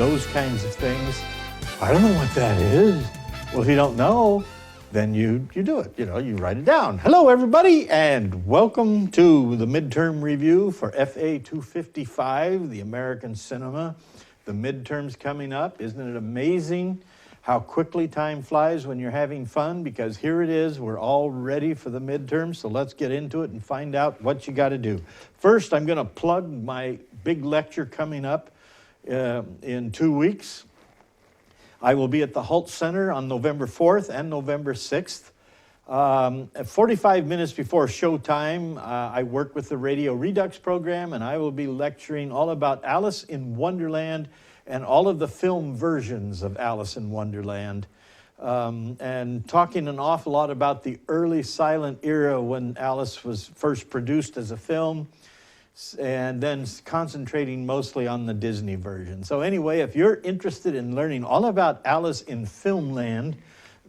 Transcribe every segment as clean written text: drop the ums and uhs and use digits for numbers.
those kinds of things. I don't know what that is. Well, if you don't know, then you do it. You write it down. Hello, everybody, and welcome to the midterm review for FA255, the American cinema. The midterm's coming up. Isn't it amazing how quickly time flies when you're having fun? Because here it is, we're all ready for the midterm, so let's get into it and find out what you got to do. First, I'm going to plug my big lecture coming up in 2 weeks. I will be at the Hult Center on November 4th and November 6th. At 45 minutes before showtime, I work with the Radio Redux program, and I will be lecturing all about Alice in Wonderland and all of the film versions of Alice in Wonderland, and talking an awful lot about the early silent era when Alice was first produced as a film, and then concentrating mostly on the Disney version. So anyway, if you're interested in learning all about Alice in Filmland,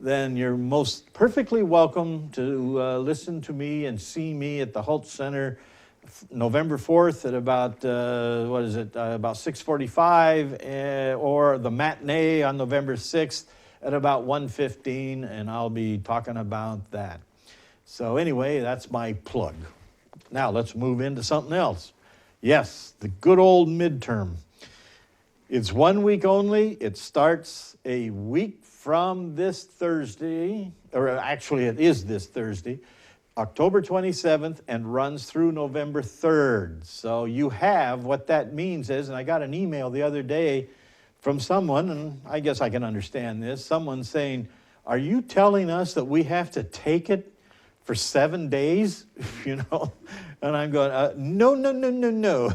then you're most perfectly welcome to listen to me and see me at the Hult Center November 4th at about, about 6:45, or the matinee on November 6th at about 1:15, and I'll be talking about that. So anyway, that's my plug. Now let's move into something else. Yes, the good old midterm. It's 1 week only. It starts a week from this Thursday, or actually it is this Thursday, October 27th, and runs through November 3rd. So you have, what that means is, and I got an email the other day from someone, and I guess I can understand this, someone saying, are you telling us that we have to take it for 7 days? And I'm going, no.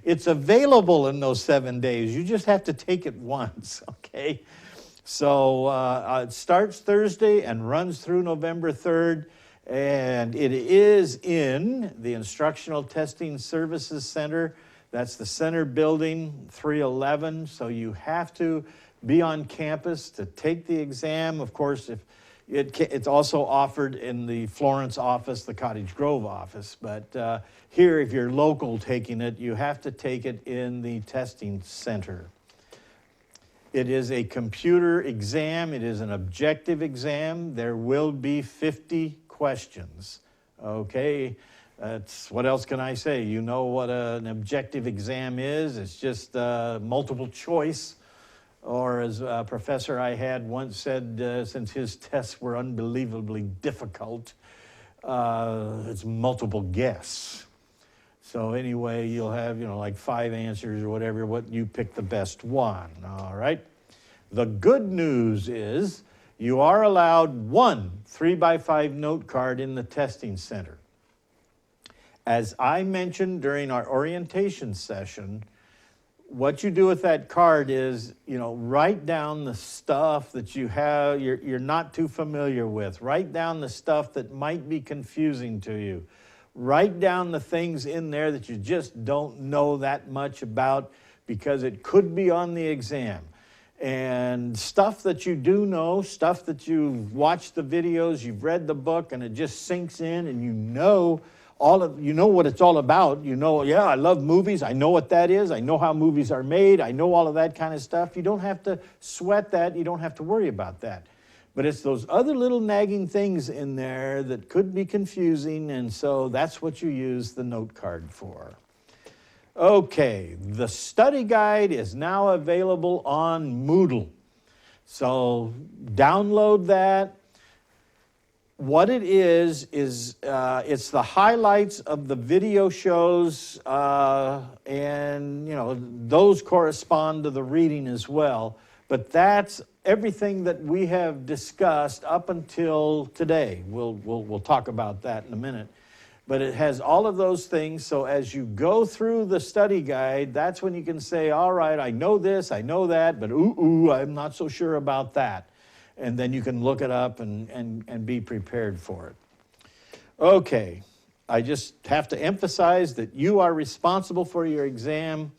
It's available in those 7 days. You just have to take it once, okay? So it starts Thursday and runs through November 3rd. And it is in the Instructional Testing Services Center. That's the center building, 311. So you have to be on campus to take the exam. Of course, if it's also offered in the Florence office, the Cottage Grove office. But here, if you're local taking it, you have to take it in the testing center. It is a computer exam. It is an objective exam. There will be 50 questions. Okay, what else can I say? You know what an objective exam is. It's just multiple choice, or as a professor I had once said, since his tests were unbelievably difficult, it's multiple guess. So anyway, you'll have, like 5 answers or whatever, you pick the best one, all right? The good news is you are allowed 1 3x5 note card in the testing center. As I mentioned during our orientation session, what you do with that card is, write down the stuff that you have, you're not too familiar with. Write down the stuff that might be confusing to you. Write down the things in there that you just don't know that much about, because it could be on the exam. And stuff that you do know, stuff that you've watched the videos, you've read the book, and it just sinks in, and you know what it's all about. Yeah, I love movies. I know what that is. I know how movies are made. I know all of that kind of stuff. You don't have to sweat that. You don't have to worry about that. But it's those other little nagging things in there that could be confusing, and so that's what you use the note card for. Okay, the study guide is now available on Moodle. So download that. What it is it's the highlights of the video shows, and those correspond to the reading as well. But that's everything that we have discussed up until today. We'll talk about that in a minute. But it has all of those things, so as you go through the study guide, that's when you can say, all right, I know this, I know that, but I'm not so sure about that. And then you can look it up and be prepared for it. Okay, I just have to emphasize that you are responsible for your exam,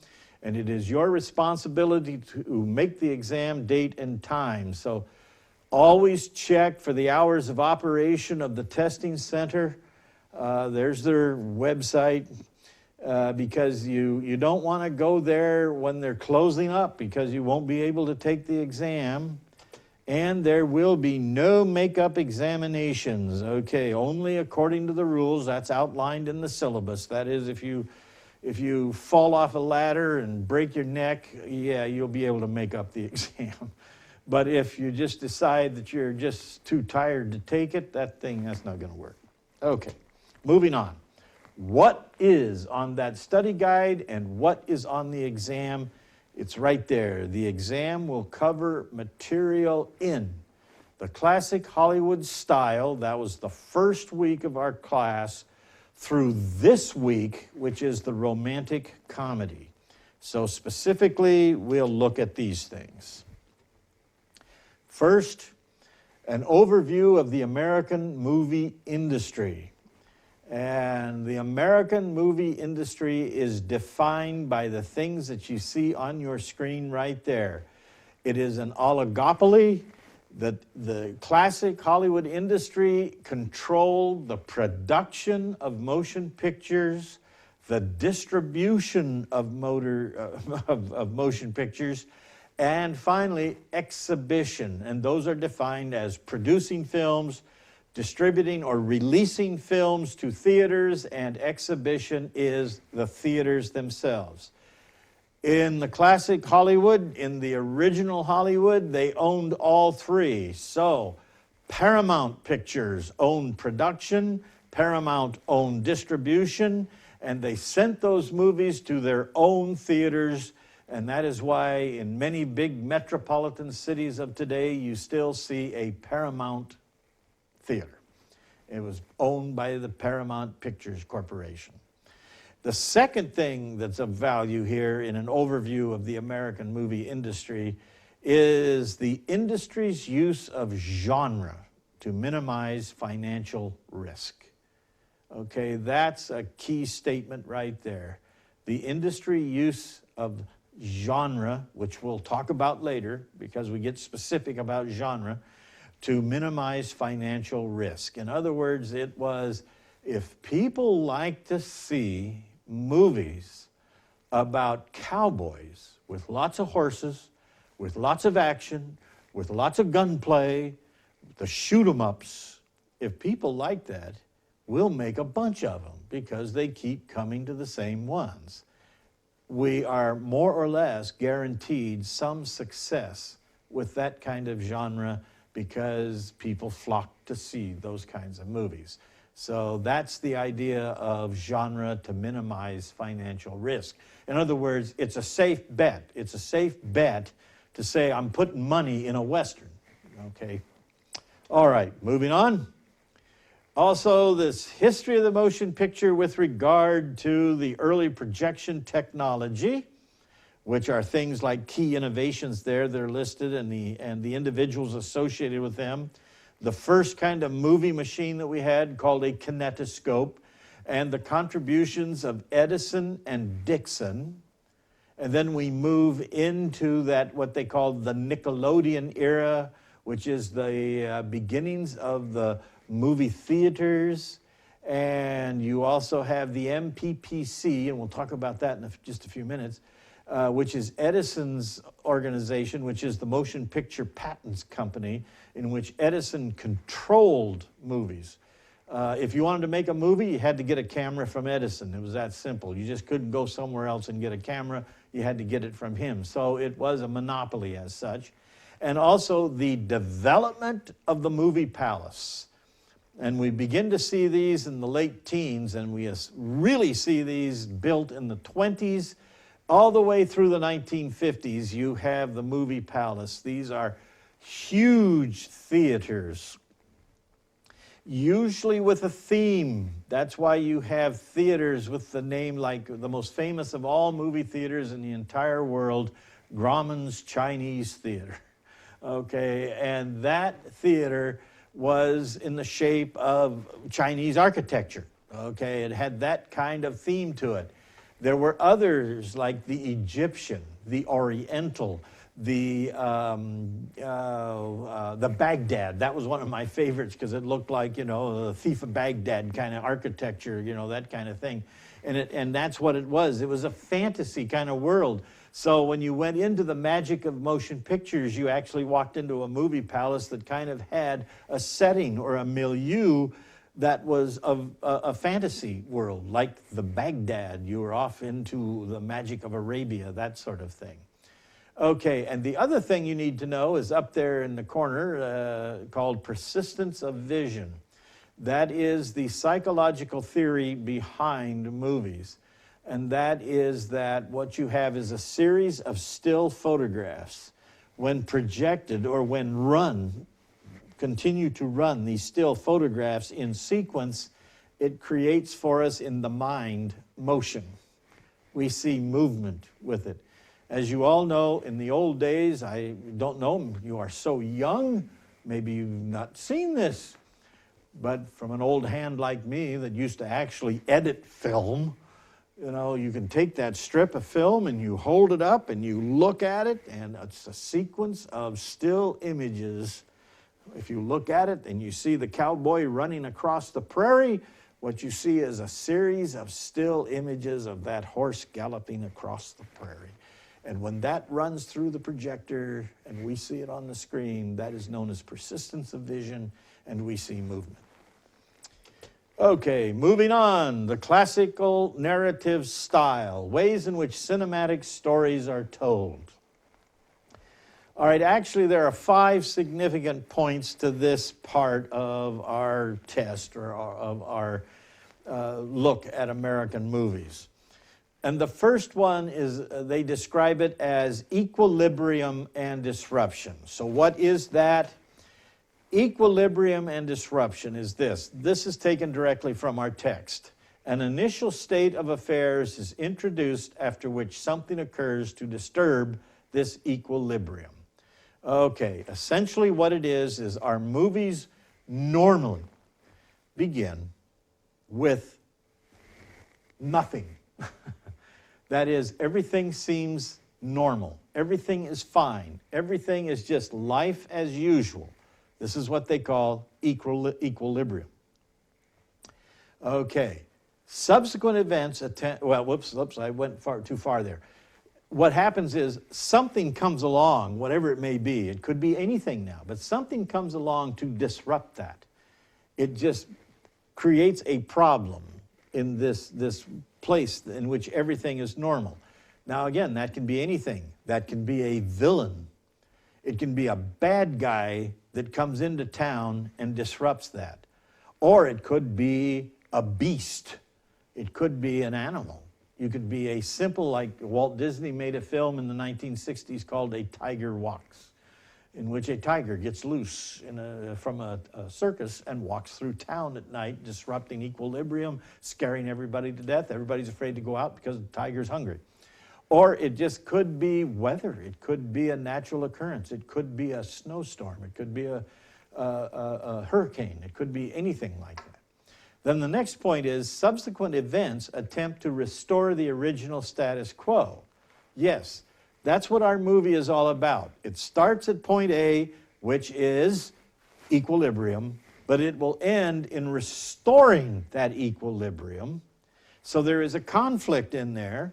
and it is your responsibility to make the exam date and time. So always check for the hours of operation of the testing center. There's their website. because you don't want to go there when they're closing up because you won't be able to take the exam. And there will be no makeup examinations, okay, only according to the rules that's outlined in the syllabus. That is, if you fall off a ladder and break your neck, yeah, you'll be able to make up the exam. But if you just decide that you're just too tired to take it, that's not going to work. Okay, moving on. What is on that study guide and what is on the exam? It's right there. The exam will cover material in the classic Hollywood style. That was the first week of our class through this week, which is the romantic comedy. So specifically, we'll look at these things. First, an overview of the American movie industry. And the American movie industry is defined by the things that you see on your screen right there. It is an oligopoly. The classic Hollywood industry controlled the production of motion pictures, the distribution of motion pictures, and finally, exhibition. And those are defined as producing films, distributing or releasing films to theaters, and exhibition is the theaters themselves. In the classic Hollywood, in the original Hollywood, they owned all three. So Paramount Pictures owned production, Paramount owned distribution, and they sent those movies to their own theaters. And that is why in many big metropolitan cities of today, you still see a Paramount theater. It was owned by the Paramount Pictures Corporation. The second thing that's of value here in an overview of the American movie industry is the industry's use of genre to minimize financial risk. Okay, that's a key statement right there. The industry use of genre, which we'll talk about later because we get specific about genre, to minimize financial risk. In other words, it was, if people like to see movies about cowboys with lots of horses, with lots of action, with lots of gunplay, the shoot-em-ups, if people like that, we'll make a bunch of them because they keep coming to the same ones. We are more or less guaranteed some success with that kind of genre because people flock to see those kinds of movies. So that's the idea of genre, to minimize financial risk. In other words, it's a safe bet. It's a safe bet to say, I'm putting money in a Western, okay? All right, moving on. Also, this history of the motion picture with regard to the early projection technology, which are things like key innovations there that are listed and the individuals associated with them. The first kind of movie machine that we had called a kinetoscope, and the contributions of Edison and Dixon. And then we move into that, what they call the Nickelodeon era, which is the beginnings of the movie theaters. And you also have the MPPC, and we'll talk about that in just a few minutes, which is Edison's organization, which is the Motion Picture Patents Company, in which Edison controlled movies. If you wanted to make a movie, you had to get a camera from Edison. It was that simple. You just couldn't go somewhere else and get a camera. You had to get it from him. So it was a monopoly as such. And also the development of the movie palace. And we begin to see these in the late teens, and we really see these built in the 20s. All the way through the 1950s, you have the movie palace. These are huge theaters, usually with a theme. That's why you have theaters with the name, like the most famous of all movie theaters in the entire world, Grauman's Chinese Theater. Okay, and that theater was in the shape of Chinese architecture. Okay, it had that kind of theme to it. There were others like the Egyptian, the Oriental, the Baghdad. That was one of my favorites because it looked like, you know, the Thief of Baghdad kind of architecture, you know, that kind of thing. And that's what it was. It was a fantasy kind of world. So when you went into the magic of motion pictures, you actually walked into a movie palace that kind of had a setting or a milieu that was of a fantasy world, like the Baghdad. You were off into the magic of Arabia, that sort of thing. Okay, and the other thing you need to know is up there in the corner called persistence of vision. That is the psychological theory behind movies. And that is that what you have is a series of still photographs. When projected or when run, continue to run these still photographs in sequence, it creates for us in the mind motion. We see movement with it. As you all know, in the old days, I don't know, you are so young, maybe you've not seen this, but from an old hand like me that used to actually edit film, you know, you can take that strip of film and you hold it up and you look at it, and it's a sequence of still images. If you look at it and you see the cowboy running across the prairie, what you see is a series of still images of that horse galloping across the prairie. And when that runs through the projector and we see it on the screen, that is known as persistence of vision, and we see movement. Okay, moving on, the classical narrative style, ways in which cinematic stories are told. All right, actually there are 5 significant points to this part of our test or of our look at American movies. And the first one is, they describe it as equilibrium and disruption. So what is that? Equilibrium and disruption is this. This is taken directly from our text. An initial state of affairs is introduced after which something occurs to disturb this equilibrium. Okay, essentially what it is our movies normally begin with nothing. That is, everything seems normal. Everything is fine. Everything is just life as usual. This is what they call equilibrium. Okay. Subsequent events whoops, I went too far there. What happens is something comes along, whatever it may be. It could be anything now, but something comes along to disrupt that. It just creates a problem in this place in which everything is normal. Now again, that can be anything. That can be a villain. It can be a bad guy that comes into town and disrupts that. Or it could be a beast. It could be an animal. You could be a simple, like Walt Disney made a film in the 1960s called A Tiger Walks, in which a tiger gets loose from a circus and walks through town at night, disrupting equilibrium, scaring everybody to death. Everybody's afraid to go out because the tiger's hungry. Or it just could be weather. It could be a natural occurrence. It could be a snowstorm. It could be a hurricane. It could be anything like that. Then the next point is subsequent events attempt to restore the original status quo. Yes. That's what our movie is all about. It starts at point A, which is equilibrium, but it will end in restoring that equilibrium. So there is a conflict in there,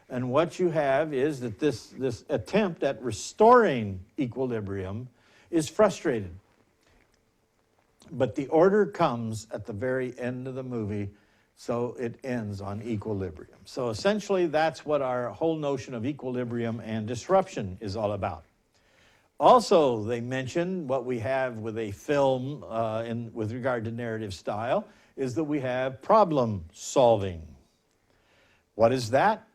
and what you have is that this attempt at restoring equilibrium is frustrated. But the order comes at the very end of the movie, so it ends on equilibrium. So essentially, that's what our whole notion of equilibrium and disruption is all about. Also, they mention what we have with a film with regard to narrative style is that we have problem solving. What is that?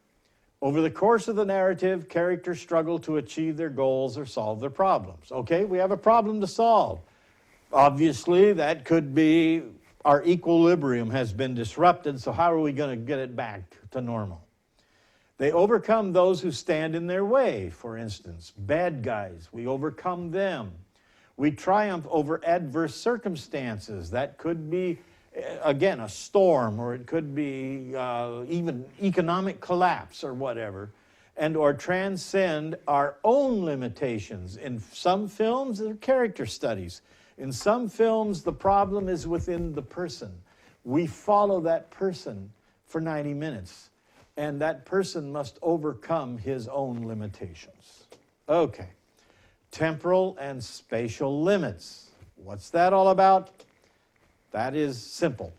Over the course of the narrative, characters struggle to achieve their goals or solve their problems. Okay, we have a problem to solve. Obviously, that could be our equilibrium has been disrupted, so how are we going to get it back to normal? They overcome those who stand in their way, for instance. Bad guys, we overcome them. We triumph over adverse circumstances. That could be, again, a storm, or it could be even economic collapse or whatever, and or transcend our own limitations. In some films, they're character studies. In some films, the problem is within the person. We follow that person for 90 minutes. And that person must overcome his own limitations. Okay, temporal and spatial limits. What's that all about? That is simple.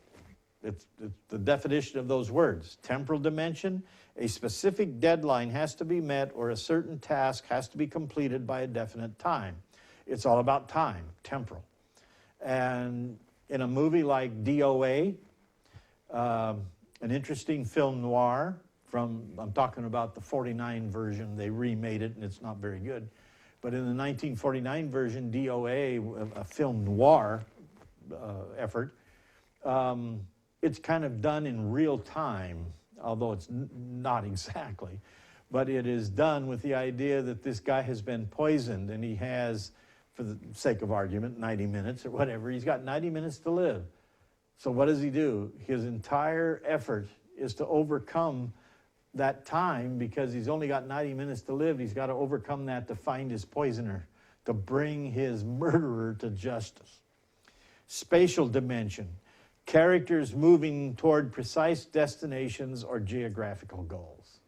It's the definition of those words. Temporal dimension, a specific deadline has to be met or a certain task has to be completed by a definite time. It's all about time, temporal. And in a movie like DOA, an interesting film noir I'm talking about the 49 version, they remade it and it's not very good. But in the 1949 version, DOA, a film noir effort, it's kind of done in real time, although it's not exactly. But it is done with the idea that this guy has been poisoned and he has, for the sake of argument, 90 minutes or whatever, he's got 90 minutes to live. So what does he do? His entire effort is to overcome that time because he's only got 90 minutes to live. He's got to overcome that to find his poisoner, to bring his murderer to justice. Spatial dimension. Characters moving toward precise destinations or geographical goals.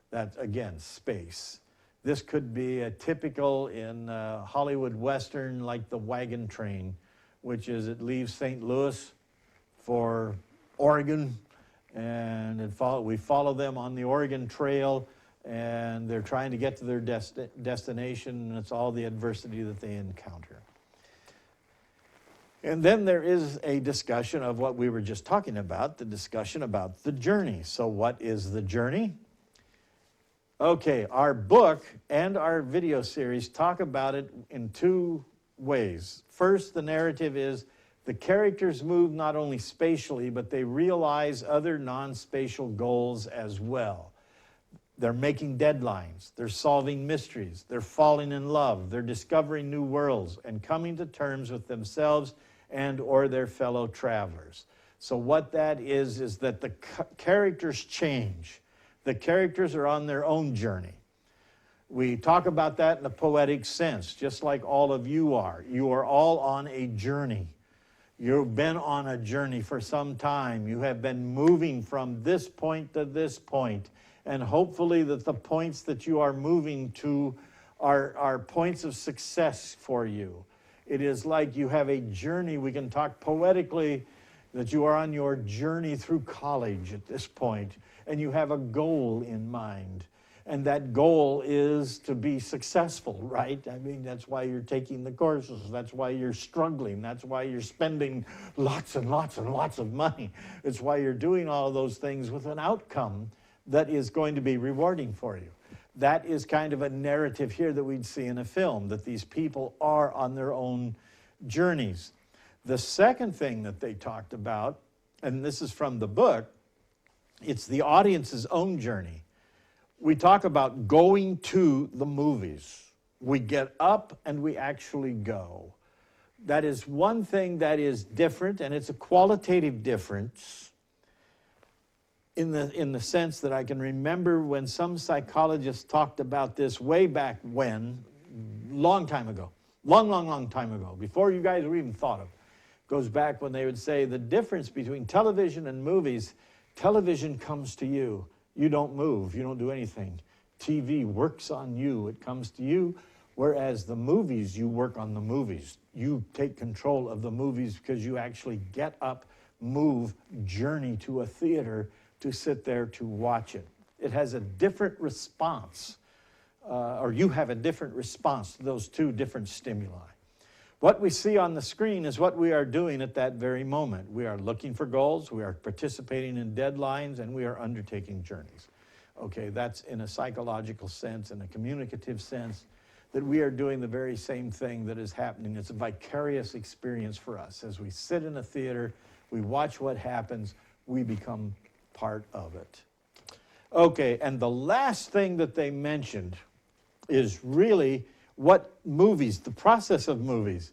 That's, again, space. This could be a typical in Hollywood Western like The Wagon Train, which is it leaves St. Louis for Oregon, and we follow them on the Oregon Trail, and they're trying to get to their destination, and it's all the adversity that they encounter. And then there is a discussion of what we were just talking about, the discussion about the journey. So what is the journey? Okay, our book and our video series talk about it in two ways. First, the narrative is the characters move not only spatially, but they realize other non-spatial goals as well. They're making deadlines, they're solving mysteries, they're falling in love, they're discovering new worlds and coming to terms with themselves and or their fellow travelers. So what that is that the characters change. The characters are on their own journey. We talk about that in a poetic sense, just like all of you are. You are all on a journey. You've been on a journey for some time. You have been moving from this point to this point. And hopefully that the points that you are moving to are points of success for you. It is like you have a journey. We can talk poetically that you are on your journey through college at this point, and you have a goal in mind. And that goal is to be successful, right? I mean, that's why you're taking the courses. That's why you're struggling. That's why you're spending lots and lots and lots of money. It's why you're doing all of those things with an outcome that is going to be rewarding for you. That is kind of a narrative here that we'd see in a film, that these people are on their own journeys. The second thing that they talked about, and this is from the book, it's the audience's own journey. We talk about going to the movies. We get up and we actually go. That is one thing that is different, and it's a qualitative difference in the sense that I can remember when some psychologists talked about this way back when, long time ago, long time ago, before you guys were even thought of. Goes back when they would say the difference between television and movies, television comes to you. You don't move, you don't do anything. TV works on you, it comes to you. Whereas the movies, you work on the movies. You take control of the movies because you actually get up, move, journey to a theater to sit there to watch it. It has a different response, or you have a different response to those two different stimuli. What we see on the screen is what we are doing at that very moment. We are looking for goals, we are participating in deadlines, and we are undertaking journeys. Okay, that's in a psychological sense, in a communicative sense, that we are doing the very same thing that is happening. It's a vicarious experience for us. As we sit in a theater, we watch what happens, we become part of it. Okay, and the last thing that they mentioned is really what movies, the process of movies.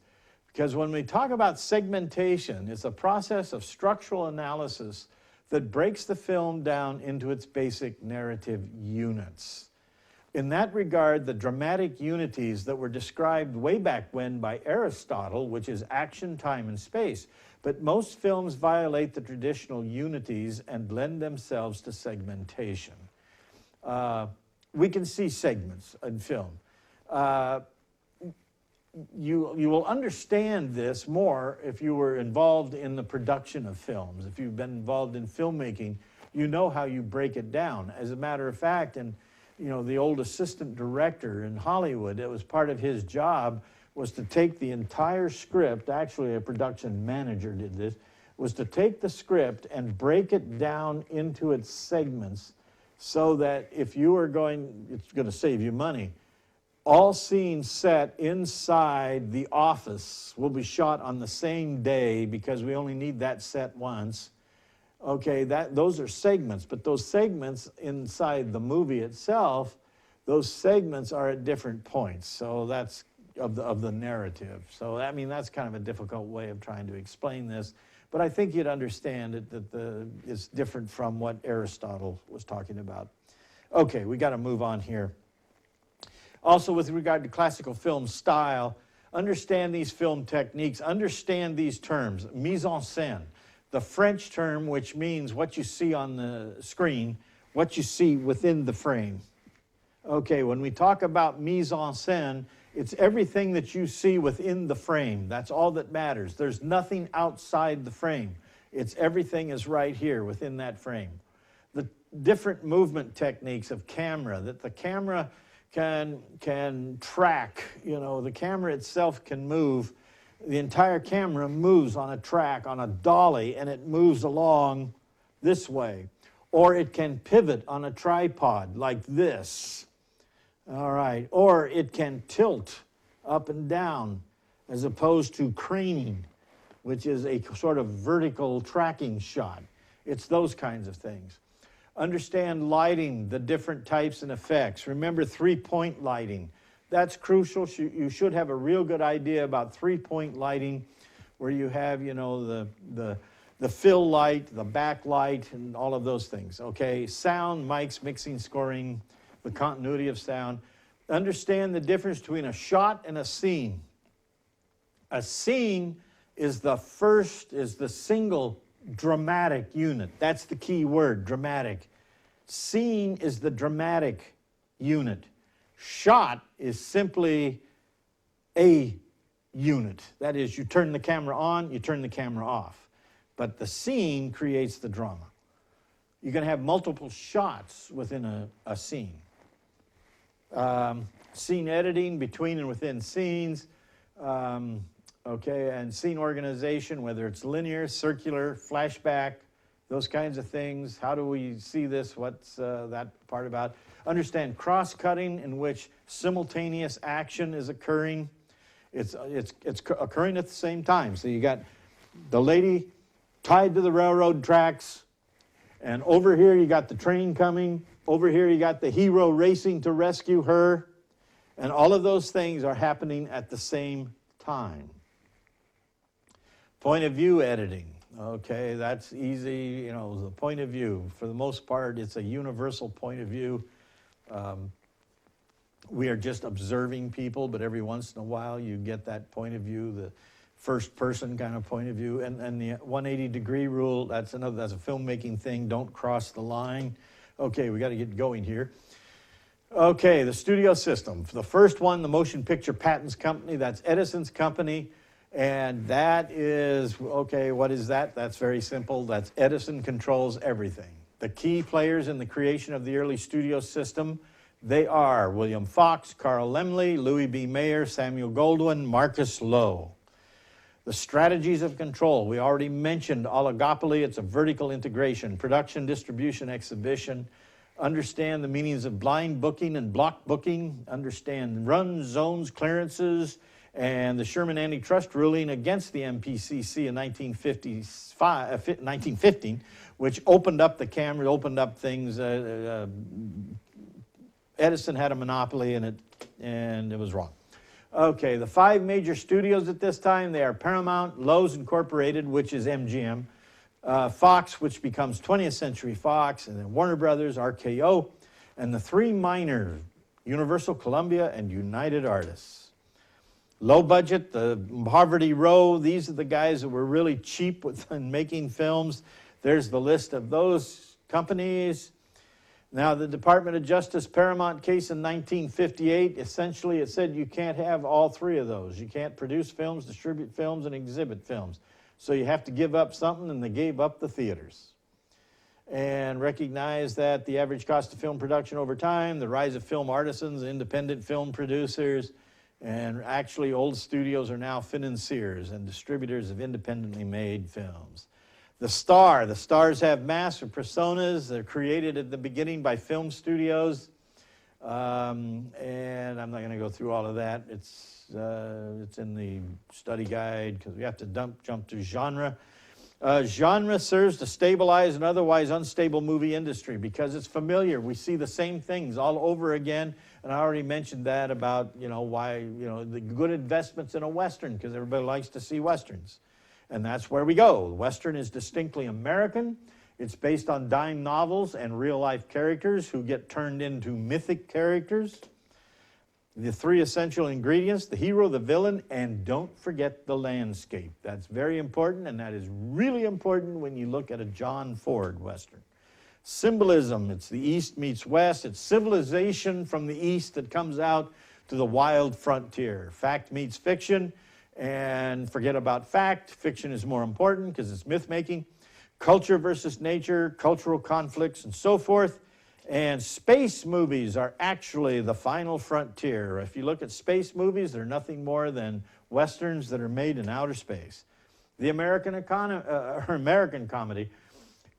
Because when we talk about segmentation, it's a process of structural analysis that breaks the film down into its basic narrative units. In that regard, the dramatic unities that were described way back when by Aristotle, which is action, time, and space, but most films violate the traditional unities and lend themselves to segmentation. We can see segments in film. You will understand this more if you were involved in the production of films. If you've been involved in filmmaking, you know how you break it down. As a matter of fact, and the old assistant director in Hollywood, it was part of his job was to take the entire script, actually a production manager did this, was to take the script and break it down into its segments so that if you are it's going to save you money. All scenes set inside the office will be shot on the same day because we only need that set once. Okay, those are segments, but those segments inside the movie itself, those segments are at different points. So that's of the narrative. So I mean, that's kind of a difficult way of trying to explain this, but I think you'd understand it that it's different from what Aristotle was talking about. Okay, we got to move on here. Also, with regard to classical film style, understand these film techniques, understand these terms. Mise en scène, the French term which means what you see on the screen, what you see within the frame. Okay, when we talk about mise en scène, it's everything that you see within the frame. That's all that matters. There's nothing outside the frame. Everything is right here within that frame. The different movement techniques of camera, that the camera can track, the camera itself can move. The entire camera moves on a track, on a dolly, and it moves along this way. Or it can pivot on a tripod like this. All right. Or it can tilt up and down as opposed to craning, which is a sort of vertical tracking shot. It's those kinds of things. Understand lighting, the different types and effects. Remember three-point lighting. That's crucial. You should have a real good idea about three-point lighting where you have, the fill light, the backlight, and all of those things, okay? Sound, mics, mixing, scoring, the continuity of sound. Understand the difference between a shot and a scene. A scene is the single dramatic unit. That's the key word, dramatic. Scene is the dramatic unit. Shot is simply a unit. That is, you turn the camera on, you turn the camera off. But the scene creates the drama. You can have multiple shots within a scene. Scene editing, between and within scenes. Okay, and scene organization, whether it's linear, circular, flashback, those kinds of things. How do we see this? What's that part about? Understand cross-cutting, in which simultaneous action is occurring. It's occurring at the same time. So you got the lady tied to the railroad tracks, and over here you got the train coming. Over here you got the hero racing to rescue her. And all of those things are happening at the same time. Point of view editing. Okay, that's easy. The point of view, for the most part, it's a universal point of view. We are just observing people, but every once in a while you get that point of view, the first person kind of point of view. And the 180-degree rule, that's a filmmaking thing. Don't cross the line. Okay, we got to get going here. Okay, the studio system. The first one, the Motion Picture Patents Company, that's Edison's company. And that is, okay, what is that? That's very simple. That's Edison controls everything. The key players in the creation of the early studio system, they are William Fox, Carl Laemmle, Louis B. Mayer, Samuel Goldwyn, Marcus Lowe. The strategies of control, we already mentioned oligopoly. It's a vertical integration, production, distribution, exhibition. Understand the meanings of blind booking and block booking. Understand runs, zones, clearances, and the Sherman antitrust ruling against the MPCC in 1915, which opened up the camera, opened up things. Edison had a monopoly in it, and it was wrong. Okay, the 5 major studios at this time, they are Paramount, Lowe's Incorporated, which is MGM, Fox, which becomes 20th Century Fox, and then Warner Brothers, RKO, and the 3 minor Universal, Columbia, and United Artists. Low budget, the Poverty Row, these are the guys that were really cheap with making films. There's the list of those companies. Now, the Department of Justice Paramount case in 1958, essentially it said you can't have all three of those. You can't produce films, distribute films, and exhibit films. So you have to give up something, and they gave up the theaters. And recognize that the average cost of film production over time, the rise of film artisans, independent film producers, and actually old studios are now financiers and distributors of independently made films. The stars have masks or personas. They're created at the beginning by film studios. And I'm not going to go through all of that. It's in the study guide because we have to jump to genre. Genre serves to stabilize an otherwise unstable movie industry because it's familiar. We see the same things all over again. And I already mentioned that about, why, the good investments in a Western, because everybody likes to see Westerns. And that's where we go. Western is distinctly American. It's based on dime novels and real-life characters who get turned into mythic characters. The three essential ingredients, the hero, the villain, and don't forget the landscape. That's very important, and that is really important when you look at a John Ford Western. Symbolism, it's the East meets West. It's civilization from the East that comes out to the wild frontier. Fact meets fiction, and forget about fact. Fiction is more important because it's myth-making. Culture versus nature, cultural conflicts, and so forth. And space movies are actually the final frontier. If you look at space movies, they're nothing more than Westerns that are made in outer space. The American comedy,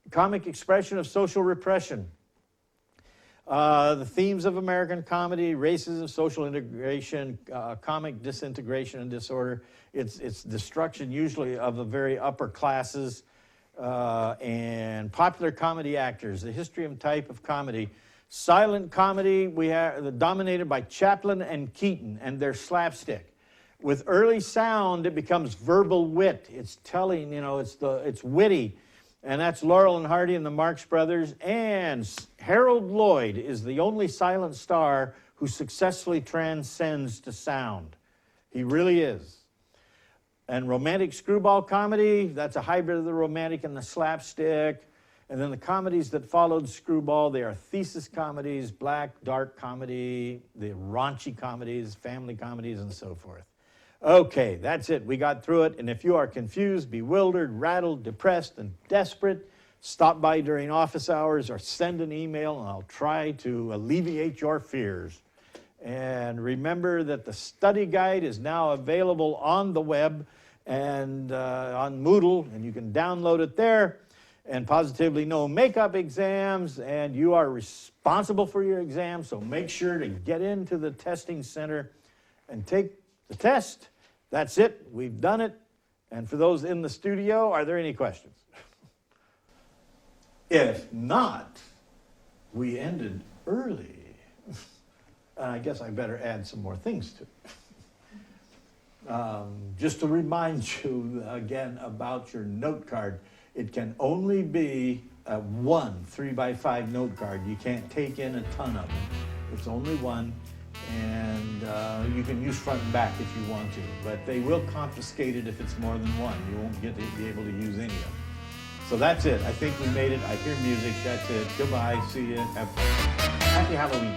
comic expression of social repression. The themes of American comedy, racism, social integration, comic disintegration and disorder. It's destruction usually of the very upper classes. And popular comedy actors, the history and type of comedy. Silent comedy, we have dominated by Chaplin and Keaton and their slapstick. With early sound, it becomes verbal wit. It's telling, it's witty. And that's Laurel and Hardy and the Marx Brothers. And Harold Lloyd is the only silent star who successfully transcends to sound. He really is. And romantic screwball comedy, that's a hybrid of the romantic and the slapstick. And then the comedies that followed screwball, they are thesis comedies, black, dark comedy, the raunchy comedies, family comedies, and so forth. Okay, that's it. We got through it. And if you are confused, bewildered, rattled, depressed, and desperate, stop by during office hours or send an email, and I'll try to alleviate your fears. And remember that the study guide is now available on the web and on Moodle, and you can download it there. And positively no makeup exams, and you are responsible for your exam, so make sure to get into the testing center and take the test. That's it. We've done it. And for those in the studio, are there any questions? If not, we ended early. I guess I better add some more things to it. Just to remind you again about your note card, it can only be one 3x5 note card. You can't take in a ton of them. It's only one, and you can use front and back if you want to, but they will confiscate it if it's more than one. You won't get to be able to use any of them. So that's it. I think we made it. I hear music. That's it. Goodbye. See you. Happy Halloween.